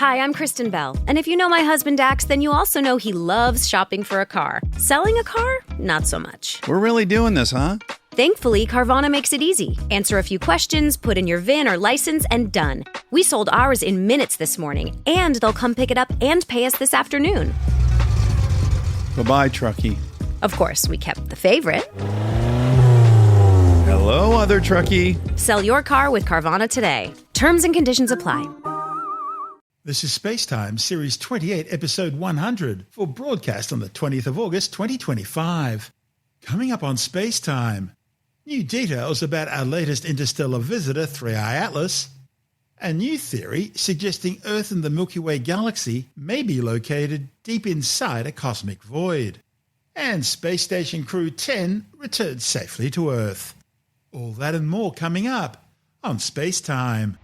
Hi, I'm Kristen Bell, and if you know my husband Dax, then you also know he loves shopping for a car. Selling a car? Not so much. We're really doing this, huh? Thankfully, Carvana makes it easy. Answer a few questions, put in your VIN or license, and done. We sold ours in minutes this morning, and they'll come pick it up and pay us this afternoon. Bye-bye, truckie. Of course, we kept the favorite. Hello, other truckie. Sell your car with Carvana today. Terms and conditions apply. This is SpaceTime, Series 28, Episode 100, for broadcast on the 20th of August 2025. Coming up on SpaceTime, new details about our latest interstellar visitor, 3I Atlas, a new theory suggesting Earth and the Milky Way galaxy may be located deep inside a cosmic void, and Space Station Crew 10 returns safely to Earth. All that and more coming up on SpaceTime.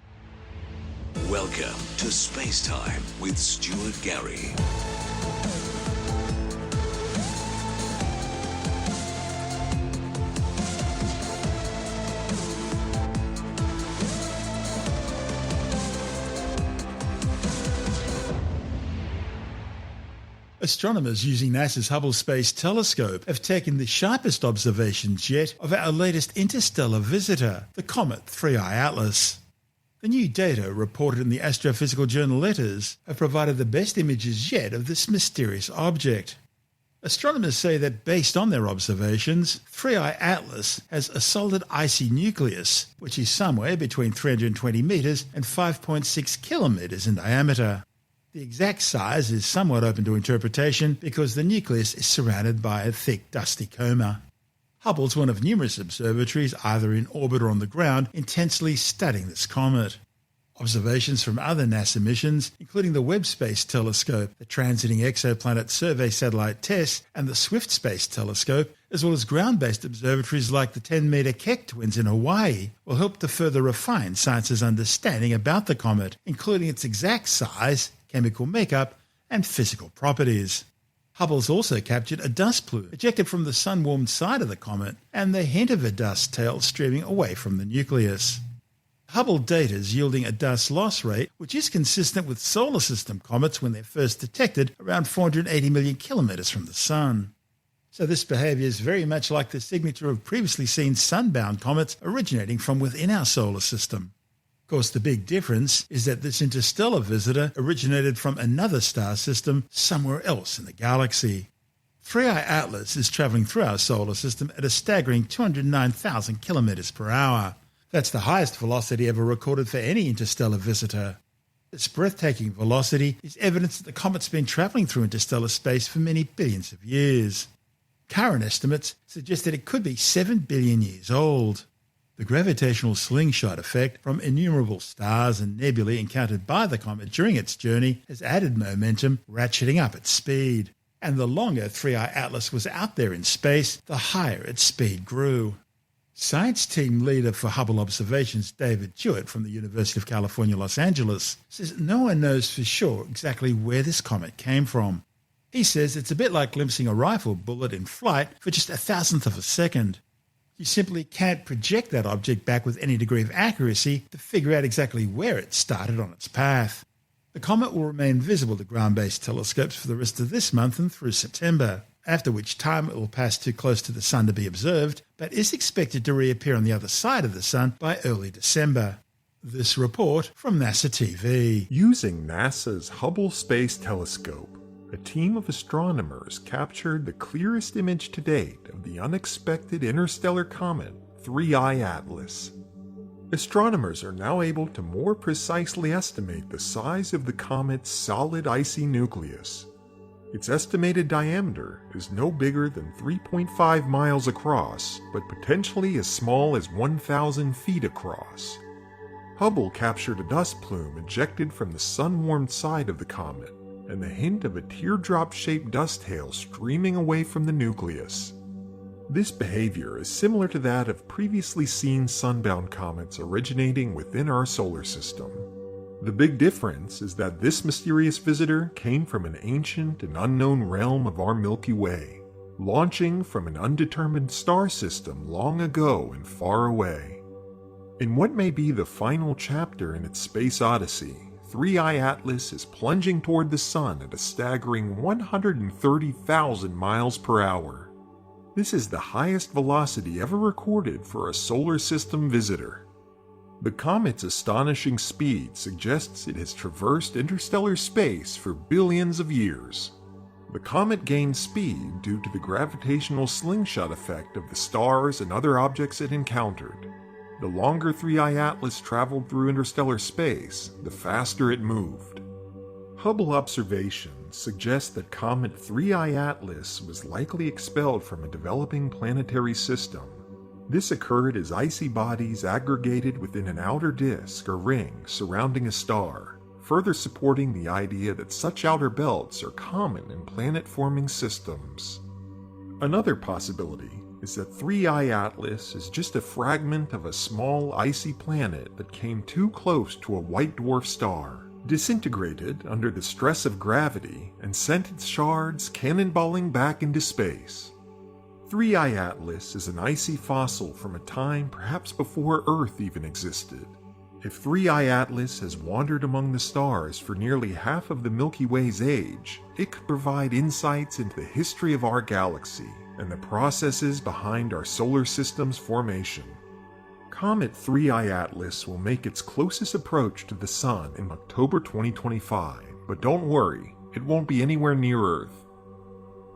Welcome to SpaceTime with Stuart Gary. Astronomers using NASA's Hubble Space Telescope have taken the sharpest observations yet of our latest interstellar visitor, the comet 3I Atlas. The new data, reported in the astrophysical journal Letters, have provided the best images yet of this mysterious object. Astronomers say that based on their observations, 3I Atlas has a solid icy nucleus, which is somewhere between 320 metres and 5.6 kilometres in diameter. The exact size is somewhat open to interpretation because the nucleus is surrounded by a thick, dusty coma. Hubble's one of numerous observatories, either in orbit or on the ground, intensely studying this comet. Observations from other NASA missions, including the Webb Space Telescope, the Transiting Exoplanet Survey Satellite TESS, and the Swift Space Telescope, as well as ground-based observatories like the 10-metre Keck Twins in Hawaii, will help to further refine science's understanding about the comet, including its exact size, chemical makeup, and physical properties. Hubble's also captured a dust plume ejected from the sun-warmed side of the comet and the hint of a dust tail streaming away from the nucleus. Hubble data is yielding a dust loss rate which is consistent with solar system comets when they're first detected around 480 million kilometres from the sun. So this behaviour is very much like the signature of previously seen sunbound comets originating from within our solar system. Of course, the big difference is that this interstellar visitor originated from another star system somewhere else in the galaxy. 3I Atlas is travelling through our solar system at a staggering 209,000 kilometres per hour. That's the highest velocity ever recorded for any interstellar visitor. This breathtaking velocity is evidence that the comet's been travelling through interstellar space for many billions of years. Current estimates suggest that it could be 7 billion years old. The gravitational slingshot effect from innumerable stars and nebulae encountered by the comet during its journey has added momentum, ratcheting up its speed. And the longer 3I Atlas was out there in space, the higher its speed grew. Science team leader for Hubble observations, David Stuart from the University of California, Los Angeles, says no one knows for sure exactly where this comet came from. He says it's a bit like glimpsing a rifle bullet in flight for just 1,000th of a second. You simply can't project that object back with any degree of accuracy to figure out exactly where it started on its path. The comet will remain visible to ground-based telescopes for the rest of this month and through September, after which time it will pass too close to the Sun to be observed, but is expected to reappear on the other side of the Sun by early December. This report from NASA TV. Using NASA's Hubble Space Telescope, a team of astronomers captured the clearest image to date of the unexpected interstellar comet 3I Atlas. Astronomers are now able to more precisely estimate the size of the comet's solid icy nucleus. Its estimated diameter is no bigger than 3.5 miles across, but potentially as small as 1,000 feet across. Hubble captured a dust plume ejected from the sun-warmed side of the comet, and the hint of a teardrop-shaped dust tail streaming away from the nucleus. This behavior is similar to that of previously seen sunbound comets originating within our solar system. The big difference is that this mysterious visitor came from an ancient and unknown realm of our Milky Way, launching from an undetermined star system long ago and far away. In what may be the final chapter in its space odyssey, 3I Atlas is plunging toward the Sun at a staggering 130,000 miles per hour. This is the highest velocity ever recorded for a solar system visitor. The comet's astonishing speed suggests it has traversed interstellar space for billions of years. The comet gained speed due to the gravitational slingshot effect of the stars and other objects it encountered. The longer 3I Atlas traveled through interstellar space, the faster it moved. Hubble observations suggest that Comet 3I Atlas was likely expelled from a developing planetary system. This occurred as icy bodies aggregated within an outer disk or ring surrounding a star, further supporting the idea that such outer belts are common in planet-forming systems. Another possibility is that 3I Atlas is just a fragment of a small icy planet that came too close to a white dwarf star, disintegrated under the stress of gravity, and sent its shards cannonballing back into space. 3I Atlas is an icy fossil from a time perhaps before Earth even existed. If 3I Atlas has wandered among the stars for nearly half of the Milky Way's age, it could provide insights into the history of our galaxy and the processes behind our solar system's formation. Comet 3I Atlas will make its closest approach to the Sun in October 2025, but don't worry, it won't be anywhere near Earth.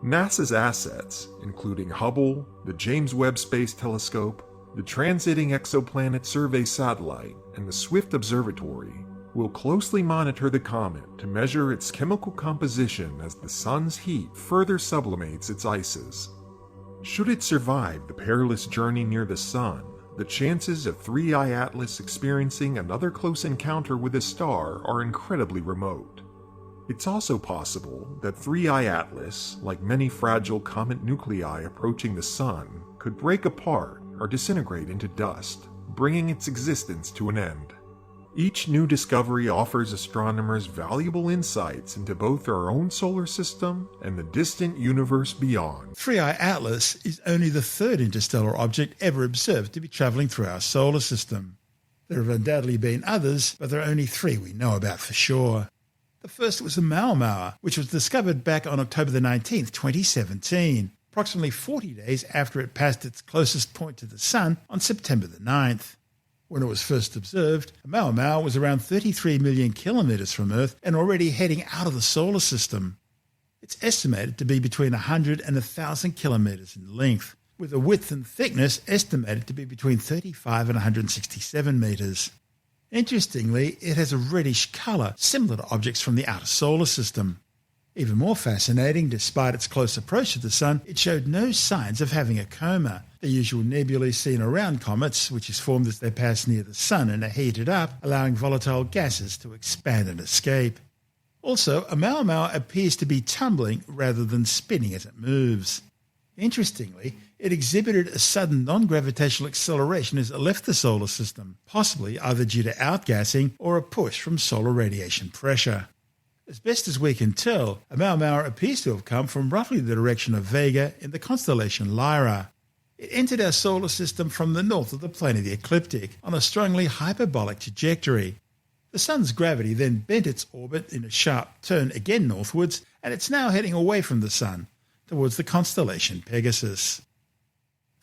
NASA's assets, including Hubble, the James Webb Space Telescope, the Transiting Exoplanet Survey Satellite, and the Swift Observatory, will closely monitor the comet to measure its chemical composition as the Sun's heat further sublimates its ices. Should it survive the perilous journey near the Sun, the chances of 3I Atlas experiencing another close encounter with a star are incredibly remote. It's also possible that 3I Atlas, like many fragile comet nuclei approaching the Sun, could break apart or disintegrate into dust, bringing its existence to an end. Each new discovery offers astronomers valuable insights into both our own solar system and the distant universe beyond. 3I Atlas is only the third interstellar object ever observed to be travelling through our solar system. There have undoubtedly been others, but there are only three we know about for sure. The first was the Mau, which was discovered back on October the 19th, 2017, approximately 40 days after it passed its closest point to the Sun on September the 9th. When it was first observed, Mau was around 33 million kilometres from Earth and already heading out of the solar system. It's estimated to be between 100 and 1,000 kilometres in length, with a width and thickness estimated to be between 35 and 167 metres. Interestingly, it has a reddish colour similar to objects from the outer solar system. Even more fascinating, despite its close approach to the Sun, it showed no signs of having a coma, the usual nebulae seen around comets, which is formed as they pass near the Sun and are heated up, allowing volatile gases to expand and escape. Also, a Mau appears to be tumbling rather than spinning as it moves. Interestingly, it exhibited a sudden non-gravitational acceleration as it left the solar system, possibly either due to outgassing or a push from solar radiation pressure. As best as we can tell, a Mau appears to have come from roughly the direction of Vega in the constellation Lyra. It entered our solar system from the north of the plane of the ecliptic on a strongly hyperbolic trajectory. The Sun's gravity then bent its orbit in a sharp turn again northwards, and it's now heading away from the Sun, towards the constellation Pegasus.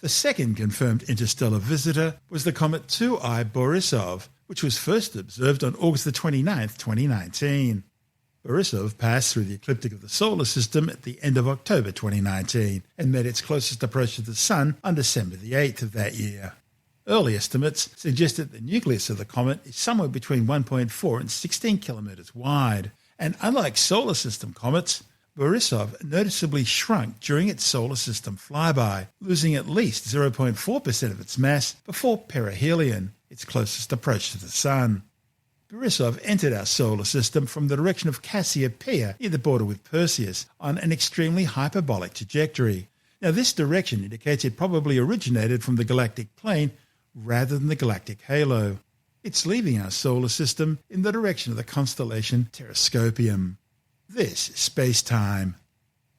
The second confirmed interstellar visitor was the comet 2I Borisov, which was first observed on August the 29th, 2019. Borisov passed through the ecliptic of the solar system at the end of October 2019 and made its closest approach to the Sun on December the 8th of that year. Early estimates suggest that the nucleus of the comet is somewhere between 1.4 and 16 kilometres wide, and unlike solar system comets, Borisov noticeably shrunk during its solar system flyby, losing at least 0.4% of its mass before perihelion, its closest approach to the Sun. Borisov entered our solar system from the direction of Cassiopeia near the border with Perseus on an extremely hyperbolic trajectory. Now, this direction indicates it probably originated from the galactic plane rather than the galactic halo. It's leaving our solar system in the direction of the constellation Terrascopium. This is SpaceTime.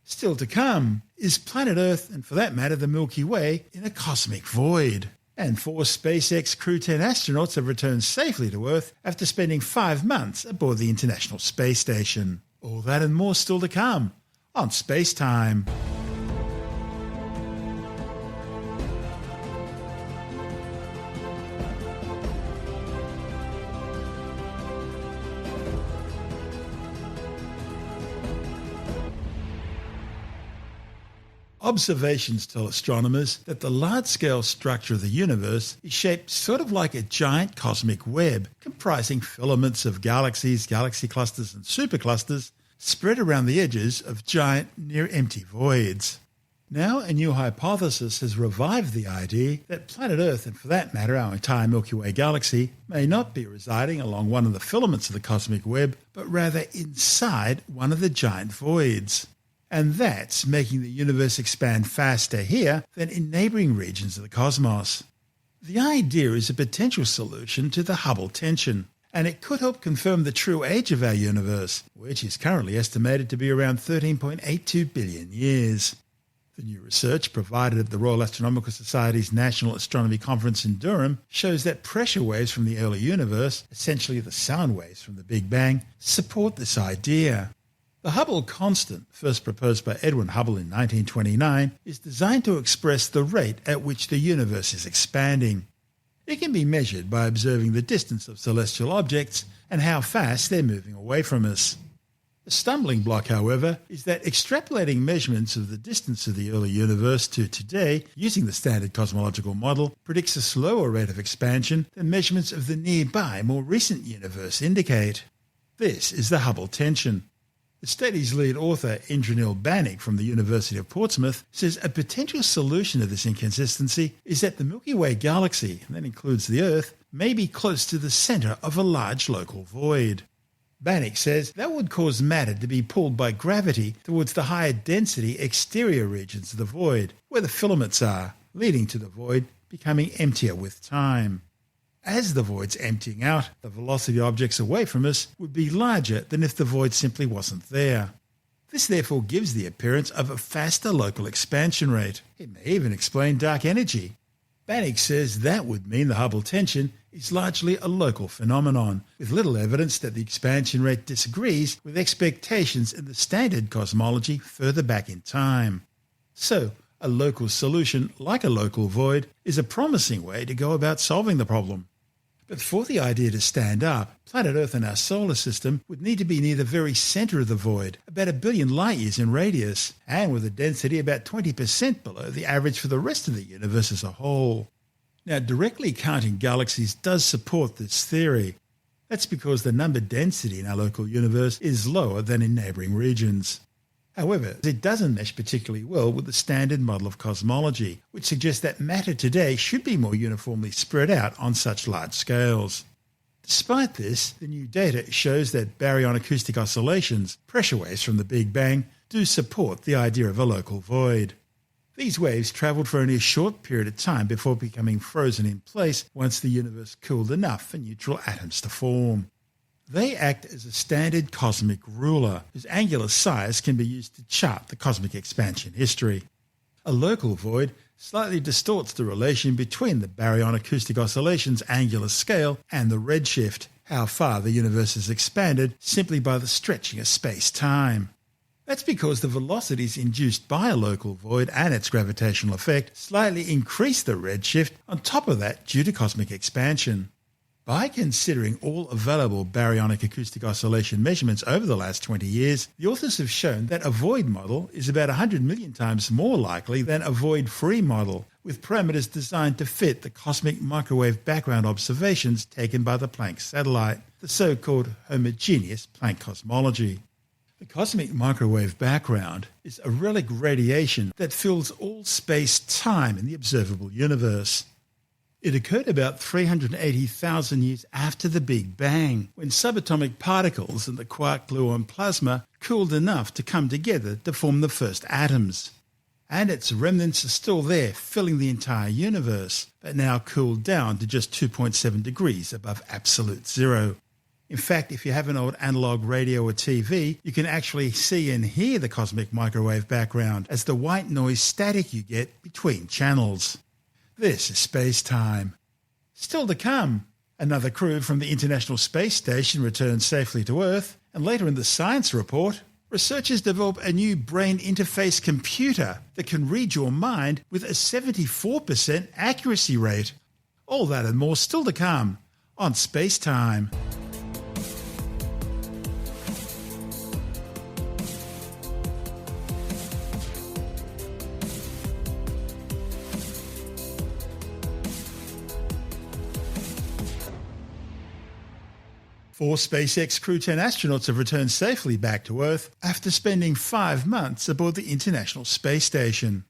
Still to come, is planet Earth, and for that matter the Milky Way, in a cosmic void? And 4 SpaceX Crew 10 astronauts have returned safely to Earth after spending 5 months aboard the International Space Station. All that and more still to come on SpaceTime. Observations tell astronomers that the large-scale structure of the universe is shaped sort of like a giant cosmic web, comprising filaments of galaxies, galaxy clusters and superclusters spread around the edges of giant, near-empty voids. Now, a new hypothesis has revived the idea that planet Earth, and for that matter our entire Milky Way galaxy, may not be residing along one of the filaments of the cosmic web, but rather inside one of the giant voids. And that's making the universe expand faster here than in neighbouring regions of the cosmos. The idea is a potential solution to the Hubble tension, and it could help confirm the true age of our universe, which is currently estimated to be around 13.82 billion years. The new research provided at the Royal Astronomical Society's National Astronomy Conference in Durham shows that pressure waves from the early universe, essentially the sound waves from the Big Bang, support this idea. The Hubble constant, first proposed by Edwin Hubble in 1929, is designed to express the rate at which the universe is expanding. It can be measured by observing the distance of celestial objects and how fast they're moving away from us. The stumbling block, however, is that extrapolating measurements of the distance of the early universe to today using the standard cosmological model predicts a slower rate of expansion than measurements of the nearby, more recent universe indicate. This is the Hubble tension. The study's lead author, Indranil Banik from the University of Portsmouth, says a potential solution to this inconsistency is that the Milky Way galaxy, and that includes the Earth, may be close to the centre of a large local void. Banik says that would cause matter to be pulled by gravity towards the higher density exterior regions of the void, where the filaments are, leading to the void becoming emptier with time. As the void's emptying out, the velocity of objects away from us would be larger than if the void simply wasn't there. This therefore gives the appearance of a faster local expansion rate. It may even explain dark energy. Banik says that would mean the Hubble tension is largely a local phenomenon, with little evidence that the expansion rate disagrees with expectations in the standard cosmology further back in time. So, a local solution, like a local void, is a promising way to go about solving the problem. But for the idea to stand up, planet Earth and our solar system would need to be near the very centre of the void, about 1 billion light years in radius, and with a density about 20% below the average for the rest of the universe as a whole. Now, directly counting galaxies does support this theory. That's because the number density in our local universe is lower than in neighbouring regions. However, it doesn't mesh particularly well with the standard model of cosmology, which suggests that matter today should be more uniformly spread out on such large scales. Despite this, the new data shows that baryon acoustic oscillations, pressure waves from the Big Bang, do support the idea of a local void. These waves travelled for only a short period of time before becoming frozen in place once the universe cooled enough for neutral atoms to form. They act as a standard cosmic ruler, whose angular size can be used to chart the cosmic expansion history. A local void slightly distorts the relation between the baryon acoustic oscillation's angular scale and the redshift, how far the universe has expanded simply by the stretching of space-time. That's because the velocities induced by a local void and its gravitational effect slightly increase the redshift on top of that due to cosmic expansion. By considering all available baryonic acoustic oscillation measurements over the last 20 years, the authors have shown that a void model is about 100 million times more likely than a void-free model, with parameters designed to fit the cosmic microwave background observations taken by the Planck satellite, the so-called homogeneous Planck cosmology. The cosmic microwave background is a relic radiation that fills all space-time in the observable universe. It occurred about 380,000 years after the Big Bang, when subatomic particles in the quark-gluon plasma cooled enough to come together to form the first atoms. And its remnants are still there, filling the entire universe, but now cooled down to just 2.7 degrees above absolute zero. In fact, if you have an old analog radio or TV, you can actually see and hear the cosmic microwave background as the white noise static you get between channels. This is SpaceTime. Still to come, another crew from the International Space Station returned safely to Earth, and later in the science report, researchers develop a new brain interface computer that can read your mind with a 74% accuracy rate. All that and more still to come on SpaceTime. Four SpaceX Crew 10 astronauts have returned safely back to Earth after spending 5 months aboard the International Space Station.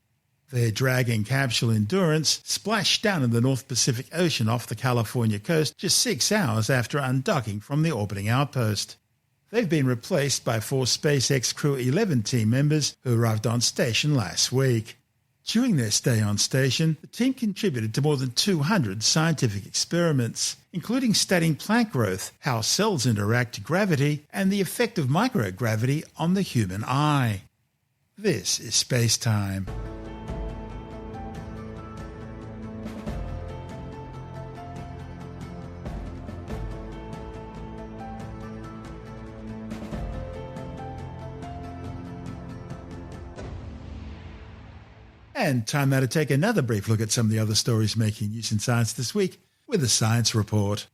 Their Dragon capsule Endurance splashed down in the North Pacific Ocean off the California coast just 6 hours after undocking from the orbiting outpost. They've been replaced by 4 SpaceX Crew 11 team members who arrived on station last week. During their stay on station, the team contributed to more than 200 scientific experiments, including studying plant growth, how cells interact to gravity, and the effect of microgravity on the human eye. This is SpaceTime. And time now to take another brief look at some of the other stories making news in science this week with a science report.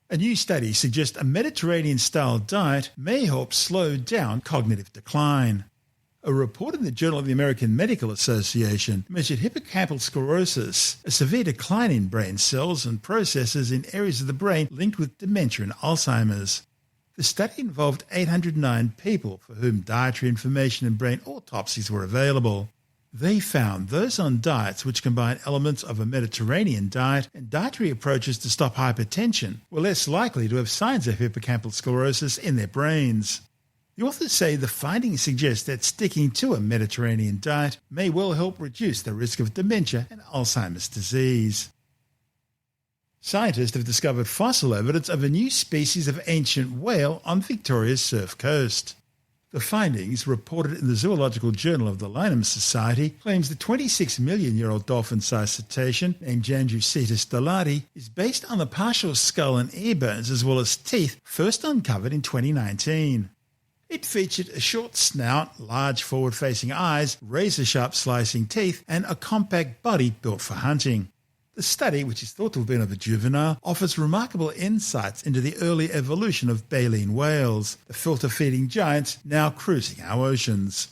A new study suggests a Mediterranean-style diet may help slow down cognitive decline. A report in the Journal of the American Medical Association measured hippocampal sclerosis, a severe decline in brain cells and processes in areas of the brain linked with dementia and Alzheimer's. The study involved 809 people for whom dietary information and brain autopsies were available. They found those on diets which combine elements of a Mediterranean diet and dietary approaches to stop hypertension were less likely to have signs of hippocampal sclerosis in their brains. The authors say the findings suggest that sticking to a Mediterranean diet may well help reduce the risk of dementia and Alzheimer's disease. Scientists have discovered fossil evidence of a new species of ancient whale on Victoria's surf coast. The findings, reported in the Zoological Journal of the Linnean Society, claims the 26-million-year-old dolphin-sized cetacean named Janjucetus stellati is based on the partial skull and ear bones as well as teeth first uncovered in 2019. It featured a short snout, large forward-facing eyes, razor-sharp slicing teeth, and a compact body built for hunting. The study, which is thought to have been of a juvenile, offers remarkable insights into the early evolution of baleen whales, the filter-feeding giants now cruising our oceans.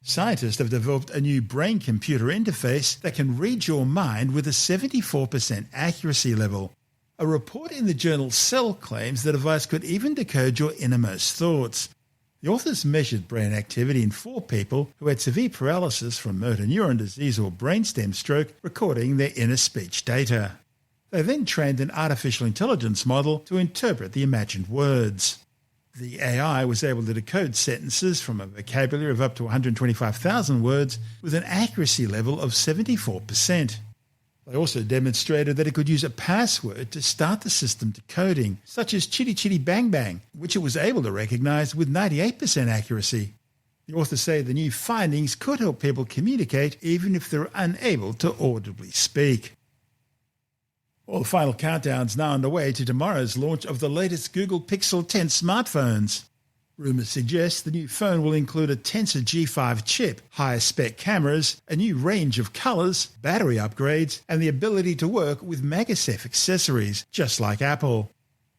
Scientists have developed a new brain-computer interface that can read your mind with a 74% accuracy level. A report in the journal Cell claims the device could even decode your innermost thoughts. The authors measured brain activity in 4 people who had severe paralysis from motor neuron disease or brainstem stroke, recording their inner speech data. They then trained an artificial intelligence model to interpret the imagined words. The AI was able to decode sentences from a vocabulary of up to 125,000 words with an accuracy level of 74%. They also demonstrated that it could use a password to start the system decoding, such as Chitty Chitty Bang Bang, which it was able to recognize with 98% accuracy. The authors say the new findings could help people communicate even if they're unable to audibly speak. Well, the final countdown's now underway to tomorrow's launch of the latest Google Pixel 10 smartphones. Rumours suggest the new phone will include a Tensor G5 chip, higher spec cameras, a new range of colours, battery upgrades, and the ability to work with MagSafe accessories, just like Apple.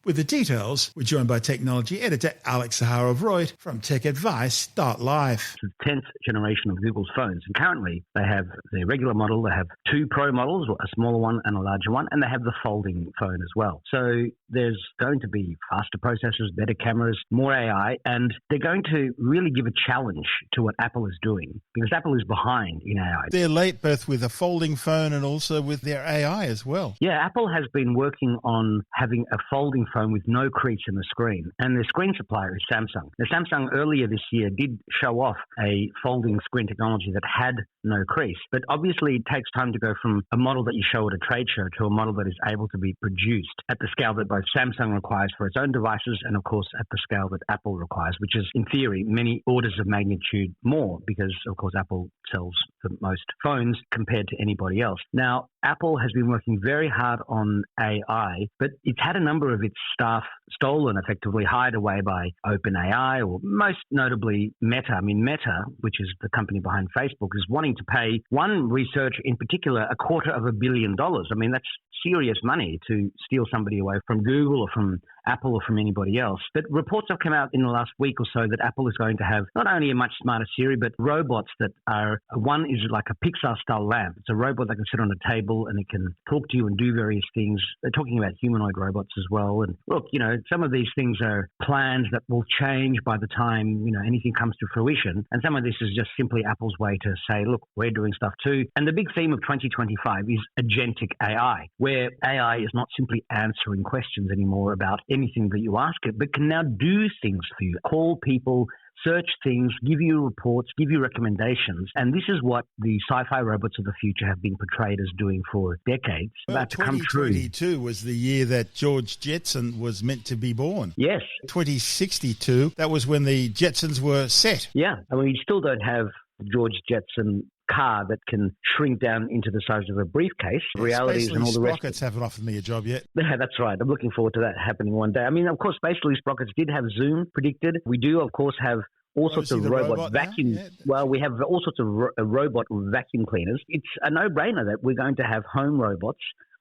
With the details, we're joined by technology editor Alex Zaharov-Reutt from TechAdvice.life. It's the 10th generation of Google's phones, and currently they have their regular model, they have 2 Pro models, a smaller one and a larger one, and they have the folding phone as well. So there's going to be faster processors, better cameras, more AI, and they're going to really give a challenge to what Apple is doing, because Apple is behind in AI. They're late both with a folding phone and also with their AI as well. Yeah, Apple has been working on having a folding phone with no crease in the screen, and the screen supplier is Samsung. Now, Samsung earlier this year did show off a folding screen technology that had no crease, but obviously it takes time to go from a model that you show at a trade show to a model that is able to be produced at the scale that both Samsung requires for its own devices and, of course, at the scale that Apple requires, which is, in theory, many orders of magnitude more because, of course, Apple sells the most phones compared to anybody else. Now, Apple has been working very hard on AI, but it's had a number of its staff stolen, effectively hired away by OpenAI, or most notably Meta. I mean, Meta, which is the company behind Facebook, is wanting to pay one researcher in particular $250 million. I mean, that's serious money to steal somebody away from Google or from Apple or from anybody else. But reports have come out in the last week or so that Apple is going to have not only a much smarter Siri, but robots that are, one is like a Pixar-style lamp. It's a robot that can sit on a table and it can talk to you and do various things. They're talking about humanoid robots as well. And look, some of these things are plans that will change by the time, anything comes to fruition. And some of this is just simply Apple's way to say, look, we're doing stuff too. And the big theme of 2025 is agentic AI, where AI is not simply answering questions anymore about anything that you ask it, but can now do things for you, call people, search things, give you reports, give you recommendations. And this is what the sci-fi robots of the future have been portrayed as doing for decades. Well, That's come true. 2022 was the year that George Jetson was meant to be born. Yes. 2062, that was when the Jetsons were set. Yeah. I mean, you still don't have the George Jetson car that can shrink down into the size of a briefcase. Realities and all the rest. Sprockets haven't offered me a job yet. Yeah, that's right. I'm looking forward to that happening one day. I mean, of course, Space Release Sprockets did have Zoom predicted. We do, of course, have all sorts of robot vacuum. Yeah, well, we have all sorts of robot vacuum cleaners. It's a no-brainer that we're going to have home robots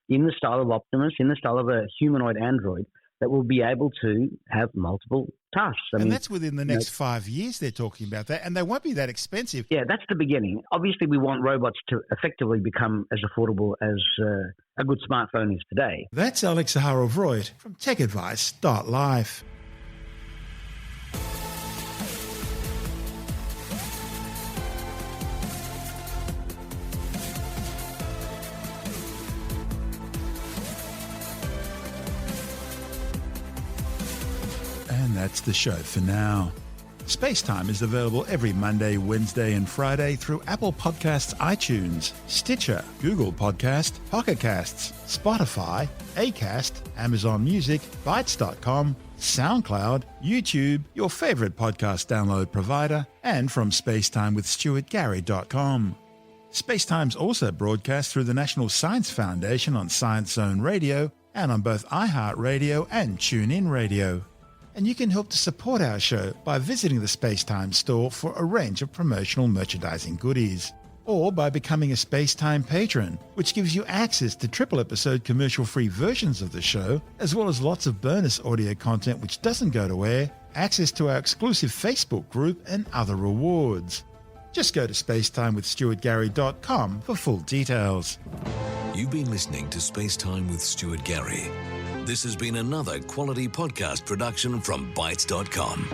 in the style of Optimus, in the style of a humanoid android, that will be able to have multiple tasks. I mean, that's within the next 5 years they're talking about that, and they won't be that expensive. Yeah, that's the beginning. Obviously, we want robots to effectively become as affordable as a good smartphone is today. That's Alex Zaharov-Reutt from TechAdvice.life. And that's the show for now. SpaceTime is available every Monday, Wednesday and Friday through Apple Podcasts, iTunes, Stitcher, Google Podcast, Pocket Casts, Spotify, Acast, Amazon Music, Bytes.com, SoundCloud, YouTube, your favourite podcast download provider, and from spacetimewithstuartgary.com. SpaceTime's also broadcast through the National Science Foundation on Science Zone Radio and on both iHeartRadio and TuneIn Radio. And you can help to support our show by visiting the SpaceTime store for a range of promotional merchandising goodies, or by becoming a SpaceTime patron, which gives you access to triple-episode commercial-free versions of the show, as well as lots of bonus audio content which doesn't go to air, access to our exclusive Facebook group, and other rewards. Just go to spacetimewithstuartgary.com for full details. You've been listening to SpaceTime with Stuart Gary. This has been another quality podcast production from Bytes.com.